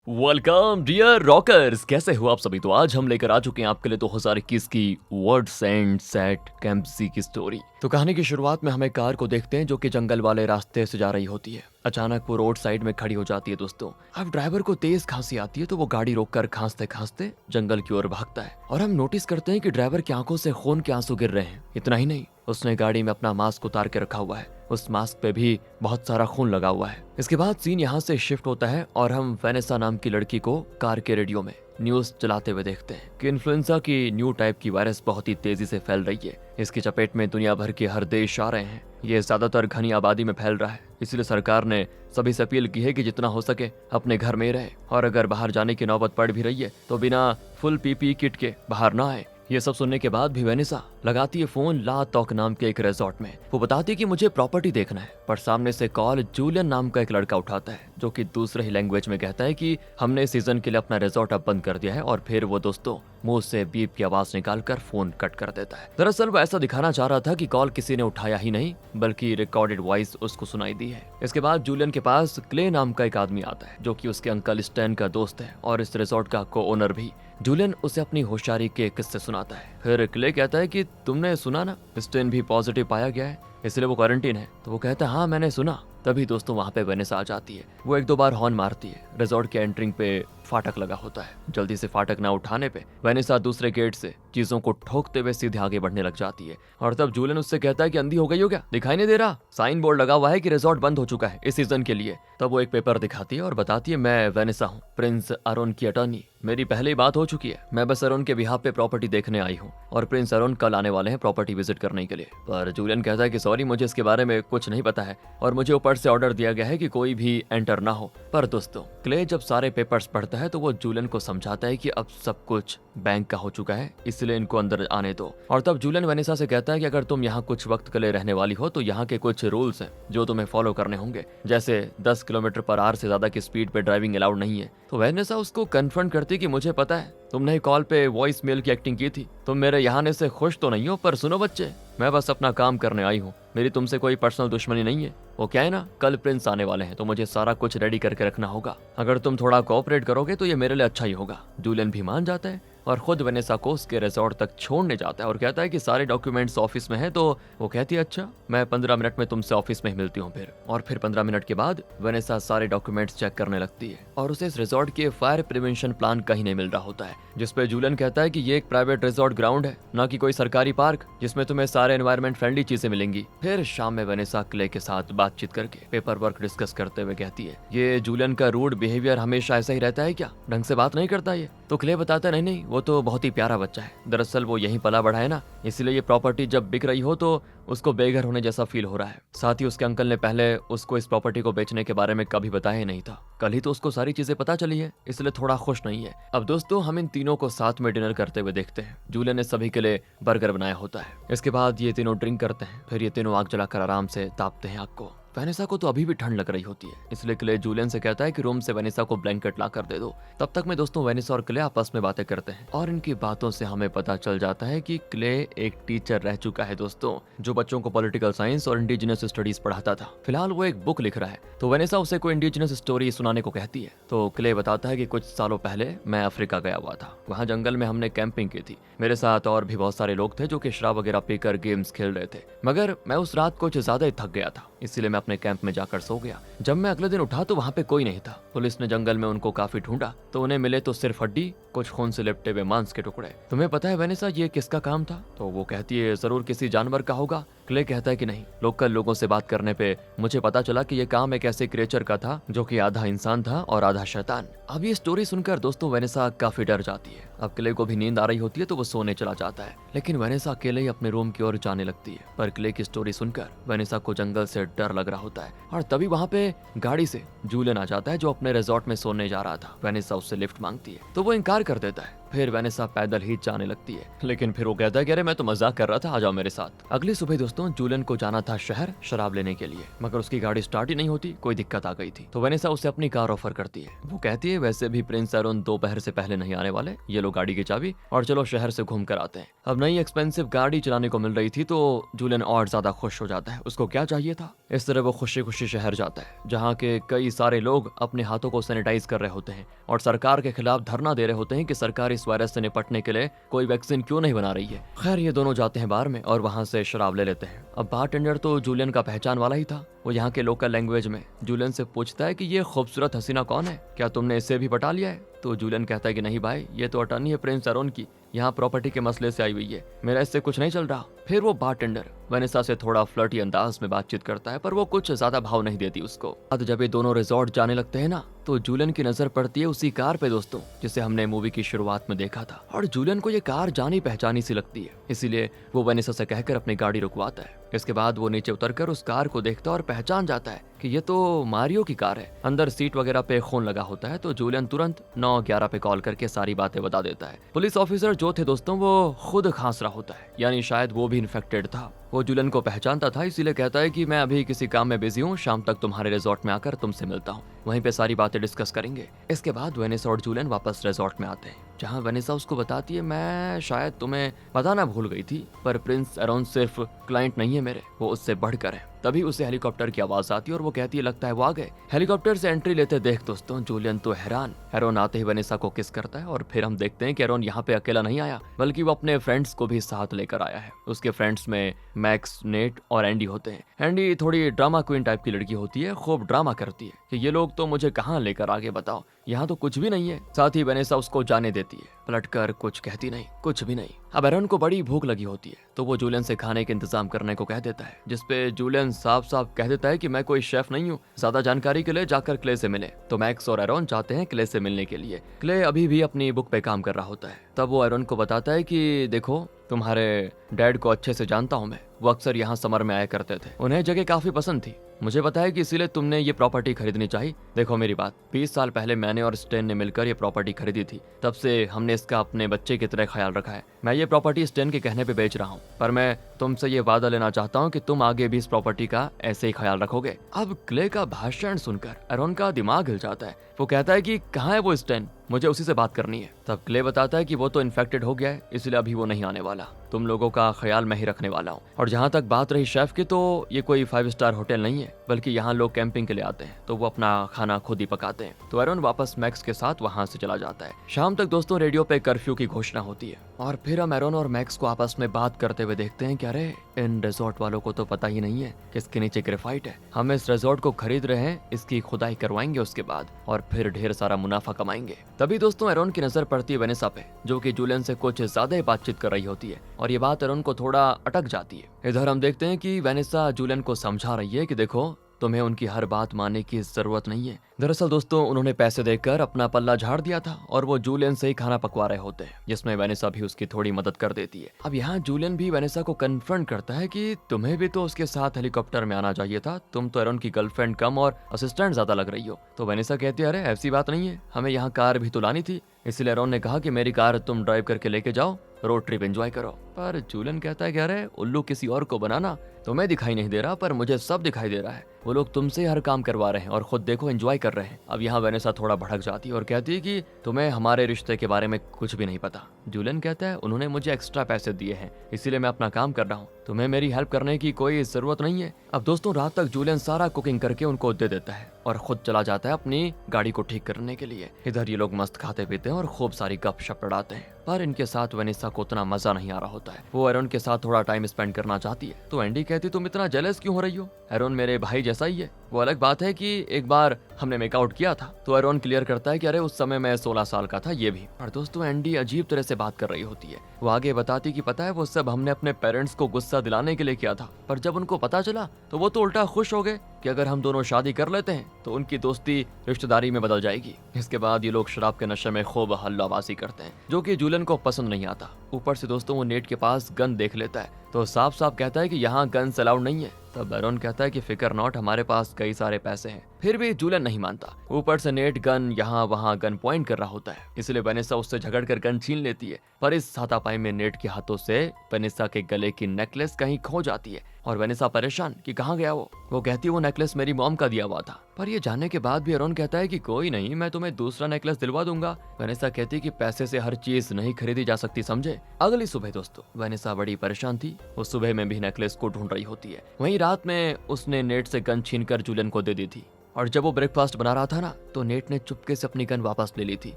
Welcome dear rockers, कैसे हो आप सभी। तो आज हम लेकर आ चुके हैं आपके लिए 2021 की वर्ड्स एंड सेट कैंपसी की स्टोरी। तो कहानी की शुरुआत में हमें कार को देखते हैं जो कि जंगल वाले रास्ते से जा रही होती है। अचानक वो रोड साइड में खड़ी हो जाती है दोस्तों। अब ड्राइवर को तेज खांसी आती है तो वो गाड़ी रोककर खांसते खांसते जंगल की ओर भागता है और हम नोटिस करते हैं कि ड्राइवर की आंखों से खून के आंसू गिर रहे हैं। इतना ही नहीं, उसने गाड़ी में अपना मास्क उतार के रखा हुआ है। उस मास्क पे भी बहुत सारा खून लगा हुआ है। इसके बाद सीन यहाँ से शिफ्ट होता है और हम वेनेसा नाम की लड़की को कार के रेडियो में न्यूज चलाते हुए देखते हैं कि इन्फ्लुएंजा की न्यू टाइप की वायरस बहुत ही तेजी से फैल रही है। इसकी चपेट में दुनिया भर के हर देश आ रहे हैं। ये ज्यादातर घनी आबादी में फैल रहा है, इसलिए सरकार ने सभी से अपील की है कि जितना हो सके अपने घर में रहे और अगर बाहर जाने की नौबत पड़ भी रही है तो बिना फुल पीपी किट के बाहर ना आए। ये सब सुनने के बाद भी वेनेसा लगाती है फोन ला टॉक नाम के एक रिजॉर्ट में। वो बताती है कि मुझे प्रॉपर्टी देखना है, पर सामने से कॉल जूलियन नाम का एक लड़का उठाता है जो कि दूसरे ही लैंग्वेज में कहता है कि हमने सीजन के लिए अपना रिजॉर्ट अब बंद कर दिया है। और फिर वो दोस्तों मुंह से बीप की आवाज निकालकर फोन कट कर देता है। दरअसल वो ऐसा दिखाना चाह रहा था कि कॉल किसी ने उठाया ही नहीं बल्कि रिकॉर्डेड वॉइस उसको सुनाई दी है। इसके बाद जूलियन के पास क्ले नाम का एक आदमी आता है जो कि उसके अंकल स्टैन का दोस्त है और इस रिजॉर्ट का को ओनर भी। जूलियन उसे अपनी होशियारी के किस्से सुनाता है। फिर क्ले कहता है कि तुमने सुना ना, स्टेन भी पॉजिटिव पाया गया है इसलिए वो क्वारंटीन है। तो वो कहता है हाँ मैंने सुना। तभी दोस्तों वहाँ पे वेनेसा आ जाती है। वो एक दो बार हॉर्न मारती है। रिजॉर्ट के एंट्रिंग पे फाटक लगा होता है। जल्दी से फाटक ना उठाने पे वेनेसा दूसरे गेट से चीजों को ठोकते हुए सीधे आगे बढ़ने लग जाती है। और तब जूलियन उससे कहता है कि अंधी हो गई हो क्या, दिखाई नहीं दे रहा, साइन बोर्ड लगा हुआ है कि रिजॉर्ट बंद हो चुका है इस सीजन के लिए। तब वो एक पेपर दिखाती है और बताती है मैं वेनेसा हूँ, प्रिंस अरोन की अटॉर्नी। मेरी पहले ही बात हो चुकी है, मैं बस अरोन के बिहाफ पे प्रॉपर्टी देखने आई हूँ और प्रिंस अरोन कल आने वाले हैं प्रॉपर्टी विजिट करने के लिए। पर जूलियन कहता है कि सॉरी मुझे इसके बारे में कुछ नहीं पता है और मुझे ऊपर से ऑर्डर दिया गया है कि कोई भी एंटर ना हो। पर दोस्तों क्ले जब सारे पेपर्स पढ़ता है तो वो जूलियन को समझाता है कि अब सब कुछ बैंक का हो चुका है इसलिए इनको अंदर आने दो। और तब जूलियन वेनेसा से कहता है कि अगर तुम यहाँ कुछ वक्त के लिए रहने वाली हो तो यहाँ के कुछ रूल्स हैं जो तुम्हें फॉलो करने होंगे, जैसे 10 किलोमीटर पर आवर से ज्यादा की स्पीड पे ड्राइविंग अलाउड नहीं है। तो वेनेसा उसको कन्फ्रंट करती कि मुझे पता है तुमने कॉल पे वॉइस मेल की एक्टिंग की थी, तुम मेरे यहाँ आने से खुश तो नहीं हो, पर सुनो बच्चे मैं बस अपना काम करने आई हूँ, मेरी तुमसे कोई पर्सनल दुश्मनी नहीं है। वो क्या है ना, कल प्रिंस आने वाले हैं तो मुझे सारा कुछ रेडी करके रखना होगा, अगर तुम थोड़ा कोऑपरेट करोगे तो ये मेरे लिए अच्छा ही होगा। जूलियन भी मान जाता है और खुद वेनेसा को उसके रिजॉर्ट तक छोड़ने जाता है और कहता है कि सारे डॉक्यूमेंट्स ऑफिस में है। तो वो कहती है अच्छा मैं 15 मिनट में तुमसे ऑफिस में ही मिलती हूँ फिर। और फिर 15 मिनट के बाद वेनेसा सारे डॉक्यूमेंट्स चेक करने लगती है और उसे इस रिजॉर्ट के फायर प्रिवेंशन प्लान कहीं नहीं मिल रहा होता है, जिसपे जूलियन कहता है कि ये एक प्राइवेट रिजॉर्ट ग्राउंड है, ना कि कोई सरकारी पार्क जिसमें तुम्हें सारे एनवायरमेंट फ्रेंडली चीजें मिलेंगी। फिर शाम में वेनेसा क्ले के साथ बातचीत करके पेपर वर्क डिस्कस करते हुए कहती है ये जूलियन का रूड बिहेवियर हमेशा ऐसा ही रहता है क्या, ढंग से बात नहीं करता ये। तो क्ले बताता नहीं नहीं वो तो बहुत ही प्यारा बच्चा है, दरअसल वो यहीं पला बढ़ा है ना, इसलिए ये प्रॉपर्टी जब बिक रही हो तो उसको बेघर होने जैसा फील हो रहा है। साथ ही उसके अंकल ने पहले उसको इस प्रॉपर्टी को बेचने के बारे में कभी बताया ही नहीं था, कल ही तो उसको सारी चीजें पता चली है, इसलिए थोड़ा खुश नहीं है। अब दोस्तों हम इन तीनों को साथ में डिनर करते हुए देखते हैं। जूलियन ने सभी के लिए बर्गर बनाया होता है। इसके बाद ये तीनों ड्रिंक करते हैं, फिर ये तीनों आग जलाकर आराम से तापते हैं आग को। वेनेसा को तो अभी भी ठंड लग रही होती है, इसलिए क्ले जूलियन से कहता है कि रूम से वेनेसा को ब्लैंकेट ला कर दे दो। तब तक में दोस्तों वेनेसा और क्ले आपस में बातें करते हैं और इनकी बातों से हमें पता चल जाता है कि क्ले एक टीचर रह चुका है दोस्तों, जो बच्चों को पॉलिटिकल साइंस और इंडिजिनस स्टडीज पढ़ाता था। फिलहाल वो एक बुक लिख रहा है, तो वेनेसा उसे कोई इंडिजिनस स्टोरी सुनाने को कहती है। तो क्ले बताता है कि कुछ सालों पहले मैं अफ्रीका गया हुआ था, वहाँ जंगल में हमने कैंपिंग की थी। मेरे साथ और भी बहुत सारे लोग थे जो कि शराब वगैरह पीकर गेम्स खेल रहे थे, मगर मैं उस रात कुछ ज्यादा ही थक गया था, इसलिए मैं अपने कैंप में जाकर सो गया। जब मैं अगले दिन उठा तो वहाँ पे कोई नहीं था। पुलिस ने जंगल में उनको काफी ढूंढा तो उन्हें मिले तो सिर्फ हड्डी, कुछ खून से लिपटे हुए मांस के टुकड़े। तुम्हें पता है वेनेसा ये किसका काम था? तो वो कहती है जरूर किसी जानवर का होगा। क्ले कहता है कि नहीं, लोकल लोगों से बात करने पे मुझे पता चला कि ये काम एक ऐसे क्रिएचर का था जो कि आधा इंसान था और आधा शैतान। अब ये स्टोरी सुनकर दोस्तों वेनेसा काफी डर जाती है। अब क्ले को भी नींद आ रही होती है तो वो सोने चला जाता है, लेकिन वेनेसा अकेले ही अपने रूम की ओर जाने लगती है। पर क्ले की स्टोरी सुनकर वेनेसा को जंगल से डर लग रहा होता है और तभी वहाँ पे गाड़ी से जूलियन आ जाता है जो अपने रिजॉर्ट में सोने जा रहा था। वेनेसा उससे लिफ्ट मांगती है तो वो इनकार कर देता है फिर वेनेसा पैदल ही जाने लगती है, लेकिन फिर वो कहता है कि अरे मैं तो मजाक कर रहा था, आ जाओ मेरे साथ। अगली सुबह दोस्तों जूलियन को जाना था शहर शराब लेने के लिए, मगर उसकी गाड़ी स्टार्ट ही नहीं होती, कोई दिक्कत आ गई थी। तो वेनेसा उसे अपनी कार ऑफर करती है। वो कहती है वैसे भी प्रिंस एरोन दोपहर से पहले नहीं आने वाले, ये लो गाड़ी की चाबी और चलो शहर से घूम कर आते हैं। अब नई एक्सपेंसिव गाड़ी चलाने को मिल रही थी तो जूलियन और ज्यादा खुश हो जाता है, उसको क्या चाहिए था। इस तरह वो खुशी खुशी शहर जाता है, जहाँ के कई सारे लोग अपने हाथों को सैनिटाइज कर रहे होते हैं और सरकार के खिलाफ धरना दे रहे होते हैं कि सरकार इस वायरस से निपटने के लिए कोई वैक्सीन क्यों नहीं बना रही है। खैर ये दोनों जाते हैं बार में और वहां से शराब ले लेते हैं। अब बारटेंडर तो जूलियन का पहचान वाला ही था। वो यहाँ के लोकल लैंग्वेज में जूलियन से पूछता है कि ये खूबसूरत हसीना कौन है, क्या तुमने इसे भी पटा लिया है। तो जूलियन कहता है कि नहीं भाई, ये तो अटर्नी है प्रिंस एरोन की, यहाँ प्रॉपर्टी के मसले से आई हुई है, मेरा इससे कुछ नहीं चल रहा। फिर वो बारटेंडर वेनेसा से थोड़ा फ्लर्टी अंदाज में बातचीत करता है, पर वो कुछ ज्यादा भाव नहीं देती उसको। अब जब ये दोनों रिजॉर्ट जाने लगते हैं ना, तो जूलियन की नजर पड़ती है उसी कार पे दोस्तों, जिसे हमने मूवी की शुरुआत में देखा था। और जूलियन को ये कार जानी पहचानी सी लगती है, इसीलिए वो वेनेसा से कहकर अपनी गाड़ी रुकवाता है। इसके बाद वो नीचे उतरकर उस कार को देखता है और पहचान जाता है कि ये तो मारियो की कार है। अंदर सीट वगैरह पे खून लगा होता है, तो जूलियन तुरंत 911 पे कॉल करके सारी बातें बता देता है। पुलिस ऑफिसर जो थे दोस्तों वो खुद खांस रहा होता है, यानी शायद वो भी इन्फेक्टेड था। वो जूलियन को पहचानता था, इसीलिए कहता है कि मैं अभी किसी काम में बिजी हूँ, शाम तक तुम्हारे रिजॉर्ट में आकर तुमसे मिलता हूँ, वहीं पे सारी बातें डिस्कस करेंगे। इसके बाद वेनेसा और जूलियन वापस रिजॉर्ट में आते हैं, जहाँ वेनेसा उसको बताती है मैं शायद तुम्हें बताना भूल गई थी, पर प्रिंस एरोन सिर्फ क्लाइंट नहीं है मेरे, वो उससे बढ़कर है। तभी उसे हेलीकॉप्टर की आवाज आती है और वो कहती है लगता है वो आ गए। हेलीकॉप्टर से एंट्री लेते देख दोस्तों जूलियन तो हैरान। एरोन आते ही वेनेसा को किस करता है और फिर हम देखते हैं कि एरोन यहाँ पे अकेला नहीं आया, बल्कि वो अपने फ्रेंड्स को भी साथ लेकर आया है। उसके फ्रेंड्स में मैक्स, नेट और एंडी होते हैं। एंडी थोड़ी ड्रामा क्वीन टाइप की लड़की होती है, खूब ड्रामा करती है कि ये लोग तो मुझे कहाँ लेकर आगे बताओ, यहाँ तो कुछ भी नहीं है। साथ ही वेनेसा उसको जाने देती है, पलटकर कुछ कहती नहीं, कुछ भी नहीं। अब एरोन को बड़ी भूख लगी होती है, तो वो जूलियन से खाने के इंतजाम करने को कह देता है, जिसपे जूलियन साफ साफ कह देता है कि मैं कोई शेफ नहीं हूँ, ज्यादा जानकारी के लिए जाकर क्ले से मिले। तो मैक्स और एरोन जाते हैं क्ले से मिलने के लिए। क्ले अभी भी अपनी बुक पे काम कर रहा होता है। तब वो एरोन को बताता है कि देखो तुम्हारे डैड को अच्छे से जानता हूँ मैं, वो अक्सर यहाँ समर में आया करते थे, उन्हें जगह काफी पसंद थी, मुझे पता है कि इसीलिए तुमने ये प्रॉपर्टी खरीदनी चाहिए। देखो मेरी बात, 20 साल पहले मैंने और स्टेन ने मिलकर ये प्रॉपर्टी खरीदी थी, तब से हमने इसका अपने बच्चे की तरह ख्याल रखा है। मैं ये प्रॉपर्टी स्टेन के कहने पे बेच रहा हूँ, पर मैं तुमसे ये वादा लेना चाहता हूँ कि तुम आगे भी इस प्रॉपर्टी का ऐसे ही ख्याल रखोगे। अब क्ले का भाषण सुनकर एरोन का दिमाग हिल जाता है। वो कहता है कि कहाँ है वो स्टेन, मुझे उसी से बात करनी है। तब क्ले बताता है कि वो तो इन्फेक्टेड हो गया है, इसलिए अभी वो नहीं आने वाला, तुम लोगों का ख्याल मैं ही रखने वाला हूँ। और जहाँ तक बात रही शेफ की, तो ये कोई 5 स्टार होटल नहीं है, बल्कि यहाँ लोग कैंपिंग के लिए आते हैं, तो वो अपना खाना खुद ही पकाते हैं। तो एरोन वापस मैक्स के साथ वहाँ से चला जाता है। शाम तक दोस्तों रेडियो पे कर्फ्यू की घोषणा होती है और फिर हम एरोन और मैक्स को आपस में बात करते हुए देखते हैं कि अरे इन रिजॉर्ट वालों को तो पता ही नहीं है कि इसके नीचे ग्रेफाइट है। हम इस रिजॉर्ट को खरीद रहे हैं, इसकी खुदाई करवाएंगे उसके बाद, और फिर ढेर सारा मुनाफा कमाएंगे। तभी दोस्तों एरोन की नजर पड़ती है वेनेसा पे, जो कि जूलियन से कुछ ज्यादा ही बातचीत कर रही होती है, और ये बात एरोन को थोड़ा अटक जाती है। इधर हम देखते हैं कि वेनेसा जूलियन को समझा रही है कि देखो तुम्हें उनकी हर बात मानने की जरूरत नहीं है। दरअसल दोस्तों उन्होंने पैसे देकर अपना पल्ला झाड़ दिया था और वो जूलियन से ही खाना पकवा रहे होते हैं, जिसमें वेनेसा भी उसकी थोड़ी मदद कर देती है। अब यहाँ जूलियन भी वेनेसा को कन्फ्रंट करता है कि तुम्हें भी तो उसके साथ हेलीकॉप्टर में आना चाहिए था, तुम तो एरोन की गर्लफ्रेंड कम और असिस्टेंट ज्यादा लग रही हो। तो वेनेसा कहती है अरे ऐसी बात नहीं है, हमें यहाँ कार भी तो लानी थी, इसलिए एरोन ने कहा कि मेरी कार तुम ड्राइव करके लेके जाओ, रोड ट्रिप एंजॉय करो। पर जूलियन कहता है कि अरे उल्लू किसी और को बनाना, तुम्हें दिखाई नहीं दे रहा पर मुझे सब दिखाई दे रहा है, वो लोग तुमसे हर काम करवा रहे हैं और खुद देखो एंजॉय कर रहे हैं। अब यहाँ वेनेसा थोड़ा भड़क जाती है और कहती है कि तुम्हें हमारे रिश्ते के बारे में कुछ भी नहीं पता। जूलियन कहता है उन्होंने मुझे एक्स्ट्रा पैसे दिए हैं, इसीलिए मैं अपना काम कर रहा हूँ, तुम्हें मेरी हेल्प करने की कोई जरूरत नहीं है। अब दोस्तों रात तक जूलियन सारा कुकिंग करके उनको दे देता है और खुद चला जाता है अपनी गाड़ी को ठीक करने के लिए। इधर ये लोग मस्त खाते पीते हैं और खूब सारी गपशप लड़ाते हैं, पर इनके साथ वेनेसा को उतना मजा नहीं आ रहा होता है। वो एरोन के साथ थोड़ा टाइम स्पेंड करना चाहती है। तो एंडी कहती तुम इतना जेलस क्यों हो रही हो, एरोन मेरे भाई जैसा ही है। वो अलग बात है कि एक बार हमने मेकआउट किया था। तो एरोन क्लियर करता है कि अरे उस समय मैं 16 साल का था, ये भी। और दोस्तों एंडी अजीब तरह से बात कर रही होती है। वो आगे बताती कि पता है वो सब हमने अपने पेरेंट्स को गुस्सा दिलाने के लिए किया था, पर जब उनको पता चला तो वो तो उल्टा खुश हो गए कि अगर हम दोनों शादी कर लेते हैं तो उनकी दोस्ती रिश्तेदारी में बदल जाएगी। इसके बाद ये लोग शराब के नशे में खूब हल्लाबाजी करते हैं, जो कि जूलियन को पसंद नहीं आता। ऊपर से दोस्तों वो नेट के पास गन देख लेता है, तो साफ साफ कहता है कि यहाँ गन्स अलाउड नहीं है। तब एरोन कहता है कि फिकर नॉट, हमारे पास कई सारे पैसे हैं, फिर भी जूलियन नहीं मानता। ऊपर से नेट गन यहाँ वहाँ गन पॉइंट कर रहा होता है, इसलिए वेनेसा उससे झगड़कर गन छीन लेती है। पर इस हाथापाई में नेट के हाथों से वेनेसा के गले की नेकलेस कहीं खो जाती है और वेनेसा परेशान कि कहाँ गया वो कहती है वो नेकलेस मेरी मॉम का दिया हुआ था। पर ये जानने के बाद भी एरॉन कहता है कि कोई नहीं, मैं तुम्हें दूसरा नेकलेस दिलवा दूंगा। वेनेसा कहती है कि पैसे से हर चीज नहीं खरीदी जा सकती, समझे। अगली सुबह दोस्तों वेनेसा बड़ी परेशान थी, वो सुबह में भी नेकलेस को ढूंढ रही होती है। वहीं रात में उसने नेट से गन छीनकर जूलियन को दे दी थी और जब वो ब्रेकफास्ट बना रहा था ना तो नेट ने चुपके से अपनी गन वापस ले ली थी।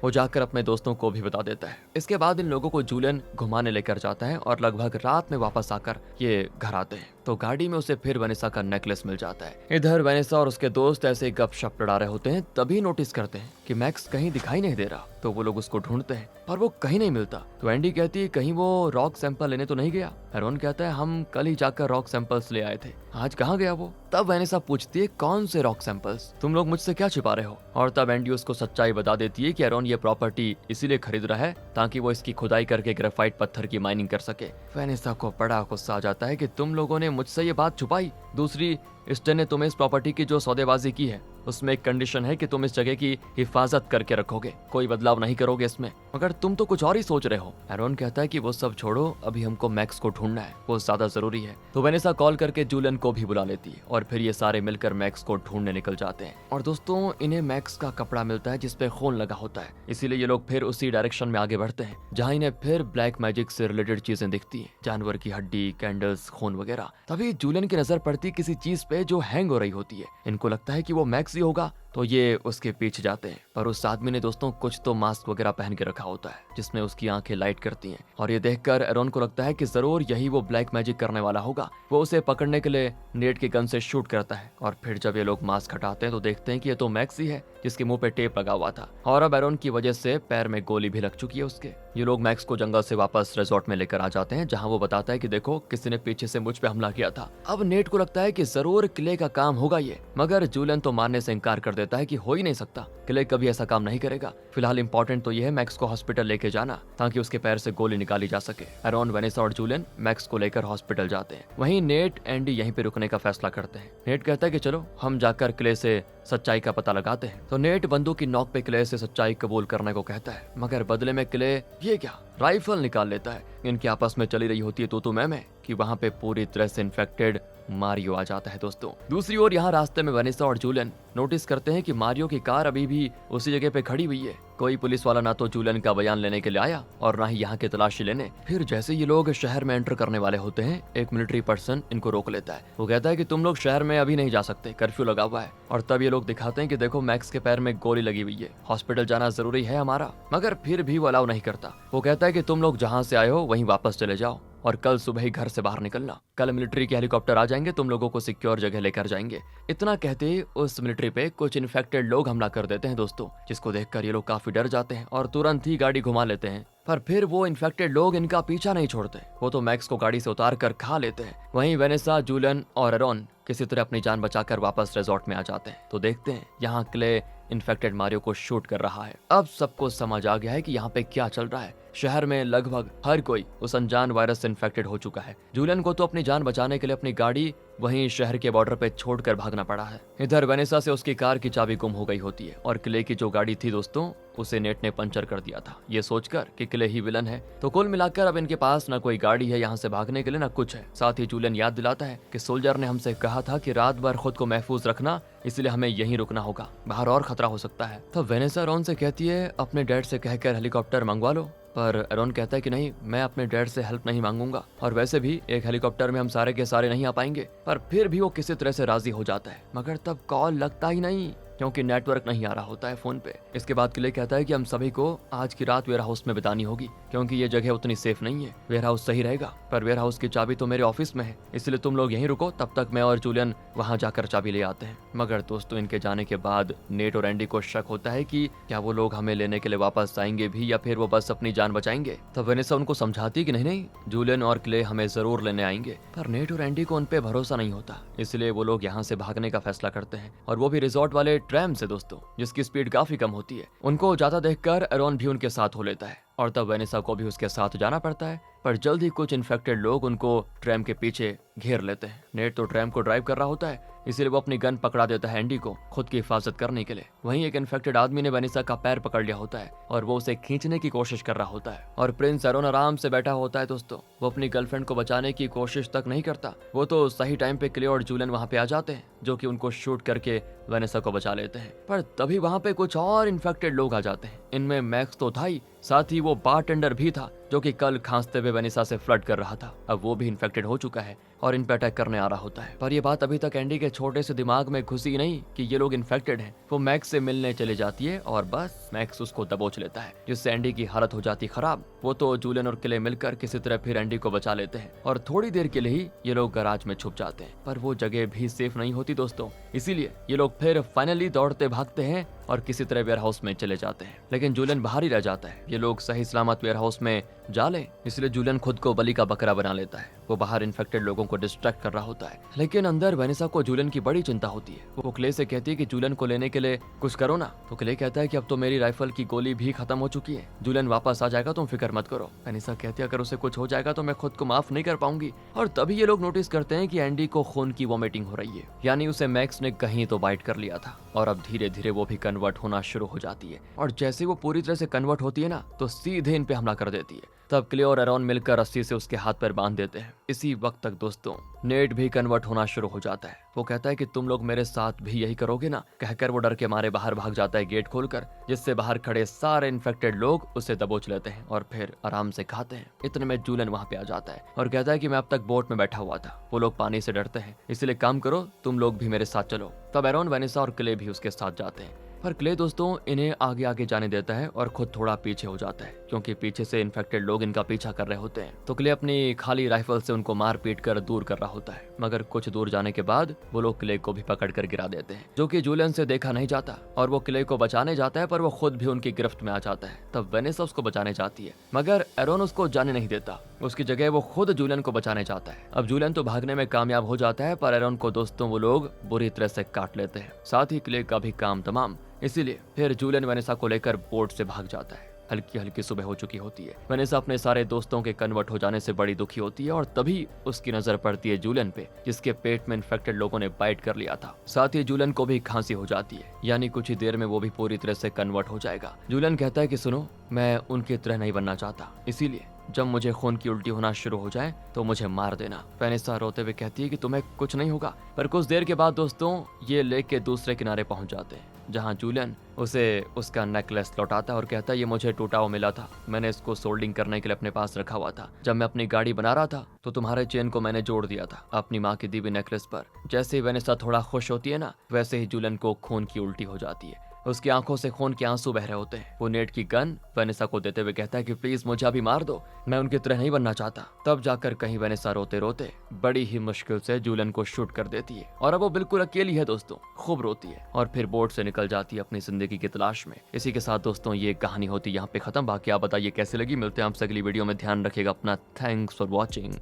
वो जाकर अपने दोस्तों को भी बता देता है। इसके बाद इन लोगों को जूलियन घुमाने लेकर जाता है और लगभग रात में वापस आकर ये घर आते हैं तो गाड़ी में उसे फिर वेनेसा का नेकलेस मिल जाता है। इधर वेनेसा और उसके दोस्त ऐसे गपशप लड़ा रहे होते हैं, तभी नोटिस करते हैं कि मैक्स कहीं दिखाई नहीं दे रहा। तो वो लोग उसको ढूंढते हैं पर वो कहीं नहीं मिलता। तो एंडी कहती है कहीं वो रॉक सैंपल लेने तो नहीं गया। एरॉन कहता है हम कल ही जाकर रॉक सैंपल्स ले आए थे, आज कहाँ गया वो। तब वेनेसा पूछती है कौन से रॉक सैंपल्स, तुम लोग मुझसे क्या छिपा रहे हो। और तब एंडी उसको सच्चाई बता देती है कि एरॉन ये प्रॉपर्टी इसीलिए खरीद रहा है ताकि वो इसकी खुदाई करके ग्रेफाइट पत्थर की माइनिंग कर सके। वेनेसा को बड़ा गुस्सा आ जाता है कि तुम लोगों ने मुझसे ये बात छुपाई। दूसरी, स्टेन ने तुम्हें इस प्रॉपर्टी की जो सौदेबाजी की है उसमें एक कंडीशन है कि तुम इस जगह की हिफाजत करके रखोगे, कोई बदलाव नहीं करोगे इसमें, मगर तुम तो कुछ और ही सोच रहे हो। एरॉन कहता है कि वो सब छोड़ो, अभी हमको मैक्स को ढूंढना है, वो ज्यादा जरूरी है। तो वेनेसा कॉल करके जूलियन को भी बुला लेती है और फिर ये सारे मिलकर मैक्स को ढूंढने निकल जाते हैं। और दोस्तों इन्हें मैक्स का कपड़ा मिलता है जिसपे खून लगा होता है, इसीलिए ये लोग फिर उसी डायरेक्शन में आगे बढ़ते हैं जहाँ इन्हें फिर ब्लैक मैजिक से रिलेटेड चीजें दिखती है, जानवर की हड्डी, कैंडल्स, खून वगैरह। तभी जूलियन की नजर पड़ती किसी चीज पे जो हैंग हो रही होती है। इनको लगता है कि वो मैक्स ही होगा तो ये उसके पीछे जाते हैं, पर उस आदमी ने दोस्तों कुछ तो मास्क वगैरह पहन के रखा होता है जिसमें उसकी आंखें लाइट करती हैं। और ये देखकर एरॉन को लगता है कि जरूर यही वो ब्लैक मैजिक करने वाला होगा। वो उसे पकड़ने के लिए नेट की गन से शूट करता है और फिर जब ये लोग मास्क हटाते हैं तो देखते हैं कि ये तो मैक्स ही है जिसके मुंह पे टेप लगा हुआ था और अब एरॉन की वजह से पैर में गोली भी लग चुकी है उसके। ये लोग मैक्स को जंगल से वापस रिजॉर्ट में लेकर आ जाते हैं जहाँ वो बताता है कि देखो किसी ने पीछे से मुझ पे हमला किया था। अब नेट को लगता है कि जरूर किले का काम होगा ये, मगर जूलियन तो मानने से इनकार कर देता है कि हो ही नहीं सकता, किले कभी ऐसा काम नहीं करेगा। फिलहाल इंपॉर्टेंट तो ये है मैक्स को हॉस्पिटल लेके जाना ताकि उसके पैर से गोली निकाली जा सके। एरॉन, वेनेसा और जूलियन मैक्स को लेकर हॉस्पिटल जाते हैं। वहीं नेट एंडी यहीं पे रुकने का फैसला करते हैं। नेट कहता है कि चलो हम जाकर किले से सच्चाई का पता लगाते हैं। तो नेट बंदूक की नोक पे किले से सच्चाई कबूल करने को कहता है, मगर बदले में किले ये क्या राइफल निकाल लेता है। इनकी आपस में चली रही होती है तो मैं कि वहाँ पे पूरी तरह से इन्फेक्टेड मारियो आ जाता है दोस्तों। दूसरी ओर यहाँ रास्ते में वेनेसा और जूलियन नोटिस करते हैं कि मारियो की कार अभी भी उसी जगह पे खड़ी हुई है। कोई पुलिस वाला ना तो जूलियन का बयान लेने के लिए आया और ना ही यहाँ की तलाशी लेने। फिर जैसे ये लोग शहर में एंटर करने वाले होते हैं, एक मिलिट्री पर्सन इनको रोक लेता है। वो कहता है कि तुम लोग शहर में अभी नहीं जा सकते, कर्फ्यू लगा हुआ है। और तब ये लोग दिखाते हैं कि देखो मैक्स के पैर में गोली लगी हुई है, हॉस्पिटल जाना जरूरी है हमारा, मगर फिर भी वो अलाउ नहीं करता। वो कहता है कि तुम लोग जहाँ से आए हो वहीं वापस चले जाओ और कल सुबह ही घर से बाहर निकलना, कल मिलिट्री के हेलीकॉप्टर आ जाएंगे, तुम लोगों को सिक्योर जगह लेकर जाएंगे। इतना कहते ही उस मिलिट्री पे कुछ इन्फेक्टेड लोग हमला कर देते हैं दोस्तों, जिसको देखकर ये लोग काफी डर जाते हैं और तुरंत ही गाड़ी घुमा लेते हैं। पर फिर वो इन्फेक्टेड लोग इनका पीछा नहीं छोड़ते, वो तो मैक्स को गाड़ी से उतार कर खा लेते हैं। वहीं वेनेसा, जूलियन और एरॉन किसी तरह अपनी जान बचाकर वापस रिजॉर्ट में आ जाते हैं। तो देखते हैं यहाँ क्ले इन्फेक्टेड मारियो को शूट कर रहा है। अब सबको समझ आ गया है कि यहाँ पे क्या चल रहा है। शहर में लगभग हर कोई उस अनजान वायरस से इन्फेक्टेड हो चुका है। जूलियन को तो अपनी जान बचाने के लिए अपनी गाड़ी वहीं शहर के बॉर्डर पे छोड़कर भागना पड़ा है। इधर वेनेसा से उसकी कार की चाबी गुम हो गई होती है और किले की जो गाड़ी थी दोस्तों उसे नेट ने पंचर कर दिया था, ये सोचकर कि किले ही विलन है। तो कुल मिलाकर अब इनके पास ना कोई गाड़ी है यहाँ से भागने के लिए, ना कुछ है। साथ ही जूलियन याद दिलाता है कि सोल्जर ने हमसे कहा था कि रात भर खुद को महफूज रखना, इसलिए हमें यहीं रुकना होगा, बाहर और खतरा हो सकता है। तब वेनेसा एरॉन से कहती है अपने डैड से कहकर हेलीकॉप्टर मंगवा लो, पर एरॉन कहता है कि नहीं, मैं अपने डैड से हेल्प नहीं मांगूंगा और वैसे भी एक हेलीकॉप्टर में हम सारे के सारे नहीं आ पाएंगे। पर फिर भी वो किसी तरह से राजी हो जाता है, मगर तब कॉल लगता ही नहीं क्योंकि नेटवर्क नहीं आ रहा होता है फोन पे। इसके बाद किले कहता है कि हम सभी को आज की रात वेयर हाउस में बितानी होगी क्योंकि ये जगह उतनी सेफ नहीं है। वेयर हाउस सही रहेगा, पर वेयर हाउस की चाबी तो मेरे ऑफिस में है, इसलिए तुम लोग यहीं रुको, तब तक मैं और जूलियन वहां जाकर चाबी ले आते हैं। मगर दोस्तों इनके जाने के बाद नेट और एंडी को शक होता है कि क्या वो लोग हमें लेने के लिए वापस आएंगे भी या फिर वो बस अपनी जान बचाएंगे। तब वेनेसा उनको समझाती कि नहीं, जूलियन और क्ले हमें जरूर लेने आएंगे। पर नेट और एंडी को उन पे भरोसा नहीं होता, इसलिए वो लोग यहाँ से भागने का फैसला करते हैं और वो भी रिजॉर्ट वाले ट्रैम से दोस्तों, जिसकी स्पीड काफी कम होती है। उनको ज्यादा देखकर एरॉन भी उनके साथ हो लेता है और तब वेनेसा को भी उसके साथ जाना पड़ता है। पर जल्द ही कुछ इन्फेक्टेड लोग उनको ट्रैम के पीछे घेर लेते हैं। नेट तो ट्रैम को ड्राइव कर रहा होता है इसीलिए वो अपनी गन पकड़ा देता है एंडी को खुद की हिफाजत करने के लिए। वहीं एक इन्फेक्टेड आदमी ने वेनिसा का पैर पकड़ लिया होता है और वो उसे खींचने की कोशिश कर रहा होता है और प्रिंस एरोन आराम से बैठा होता है दोस्तों। वो अपनी गर्लफ्रेंड को बचाने की कोशिश तक नहीं करता। वो तो सही टाइम पे क्ले और जूलियन वहां पे आ जाते हैं जो कि उनको शूट करके वेनिसा को बचा लेते हैं। पर तभी वहां पे कुछ और इन्फेक्टेड लोग आ जाते हैं। इनमें मैक्स तो था ही, साथ ही वो बारटेंडर भी था जो कि कल खांसते हुए वेनिसा से फ्लर्ट कर रहा था। अब वो भी इन्फेक्टेड हो चुका है और इन पे अटैक करने आ रहा होता है। पर ये बात अभी तक एंडी के छोटे से दिमाग में घुसी नहीं कि ये लोग इन्फेक्टेड हैं। वो मैक्स से मिलने चले जाती है और बस मैक्स उसको दबोच लेता है जिससे एंडी की हालत हो जाती खराब। वो तो जूलियन और क्ले मिलकर किसी तरह फिर एंडी को बचा लेते हैं और थोड़ी देर के लिए ही ये लोग गराज में छुप जाते हैं। पर वो जगह भी सेफ नहीं होती दोस्तों, इसीलिए ये लोग फिर फाइनली दौड़ते भागते हैं और किसी तरह वेयर हाउस में चले जाते हैं। लेकिन जूलियन बाहर ही रह जाता है। ये लोग सही सलामत वेयर हाउस में जा ले, इसलिए जूलियन खुद को बलि का बकरा बना लेता है। वो बाहर इन्फेक्टेड लोगों को डिस्ट्रैक्ट कर रहा होता है, लेकिन अंदर वेनिसा को जूलियन की बड़ी चिंता होती है। वो क्ले से कहती है कि जूलियन को लेने के लिए कुछ करो ना। तो क्ले कहता है कि अब तो मेरी राइफल की गोली भी खत्म हो चुकी है, जूलियन वापस आ जाएगा, तुम फिक्र मत करो। वेनिसा कहती है अगर उसे कुछ हो जाएगा तो मैं खुद को माफ नहीं कर पाऊंगी। और तभी ये लोग नोटिस करते हैं कि एंडी को खून की वॉमिटिंग हो रही है, यानी उसे मैक्स ने कहीं तो बाइट कर लिया था और अब धीरे धीरे वो भी कन्वर्ट होना शुरू हो जाती है। और जैसे वो पूरी तरह से कन्वर्ट होती है ना तो सीधे इन पे हमला कर देती है। तब क्ले और एरोन मिलकर रस्सी से उसके हाथ पैर बांध देते हैं। इसी वक्त तक दोस्तों नेट भी कन्वर्ट होना शुरू हो जाता है। वो कहता है कि तुम लोग मेरे साथ भी यही करोगे ना। कहकर वो डर के मारे बाहर भाग जाता है गेट खोलकर, जिससे बाहर खड़े सारे इन्फेक्टेड लोग उसे दबोच लेते हैं और फिर आराम से खाते हैं। इतने में जूलियन वहां पे आ जाता है और कहता है कि मैं अब तक बोट में बैठा हुआ था। वो लोग पानी से डरते हैं, इसलिए काम करो, तुम लोग भी मेरे साथ चलो। तब एरोन, वेनिसा और क्ले भी उसके साथ जाते हैं। पर क्ले दोस्तों इन्हें आगे आगे जाने देता है और खुद थोड़ा पीछे हो जाता है क्योंकि पीछे से इन्फेक्टेड लोग इनका पीछा कर रहे होते हैं। तो क्ले अपनी खाली राइफल से उनको मार पीट कर दूर कर रहा होता है, मगर कुछ दूर जाने के बाद वो लोग क्ले को भी पकड़ कर गिरा देते हैं, जो कि जूलियन से देखा नहीं जाता। और वो क्ले को बचाने जाता है पर वो खुद भी उनकी गिरफ्त में आ जाता है। तब वेनिसा उसको बचाने जाती है, मगर एरोन उसको जाने नहीं देता। उसकी जगह वो खुद जूलियन को बचाने जाता है। अब जूलियन तो भागने में कामयाब हो जाता है, पर एरोन को दोस्तों वो लोग बुरी तरह से काट लेते हैं। साथ ही क्ले का भी काम तमाम। इसीलिए फिर जूलियन वेनिसा को लेकर बोट से भाग जाता है। हल्की हल्की सुबह हो चुकी होती है। वेनिसा अपने सारे दोस्तों के कन्वर्ट हो जाने से बड़ी दुखी होती है और तभी उसकी नजर पड़ती है जूलियन पे, जिसके पेट में इन्फेक्टेड लोगों ने बाइट कर लिया था। साथ ही जूलियन को भी खांसी हो जाती है, यानी कुछ ही देर में वो भी पूरी तरह से कन्वर्ट हो जाएगा। जूलियन कहता है कि सुनो, मैं उनकी तरह नहीं बनना चाहता, इसीलिए जब मुझे खून की उल्टी होना शुरू हो जाए तो मुझे मार देना। वेनिसा रोते हुए कहती है कि तुम्हें कुछ नहीं होगा। पर कुछ देर के बाद दोस्तों ये लेक के दूसरे किनारे पहुंच जाते हैं, जहां जूलियन उसे उसका नेकलेस लौटाता है और कहता है ये मुझे टूटा हुआ मिला था, मैंने इसको सोल्डिंग करने के लिए अपने पास रखा हुआ था। जब मैं अपनी गाड़ी बना रहा था तो तुम्हारे चेन को मैंने जोड़ दिया था अपनी माँ की दी हुई नेकलेस पर। जैसे ही वेनिसा थोड़ा खुश होती है ना, वैसे ही जूलियन को खून की उल्टी हो जाती है। उसकी आंखों से खून के आंसू बह रहे होते हैं। वो नेट की गन वेनिसा को देते हुए कहता है कि प्लीज मुझे अभी मार दो, मैं उनकी तरह नहीं बनना चाहता। तब जाकर कहीं वेनिसा रोते रोते बड़ी ही मुश्किल से जूलियन को शूट कर देती है और अब वो बिल्कुल अकेली है दोस्तों, खूब रोती है और फिर बोट से निकल जाती है अपनी जिंदगी की तलाश में। इसी के साथ दोस्तों ये कहानी होती है यहाँ पे खत्म। बाकी आप बताइए कैसी लगी। मिलते हैं आपसे अगली वीडियो में। ध्यान रखिएगा अपना। Thanks for watching.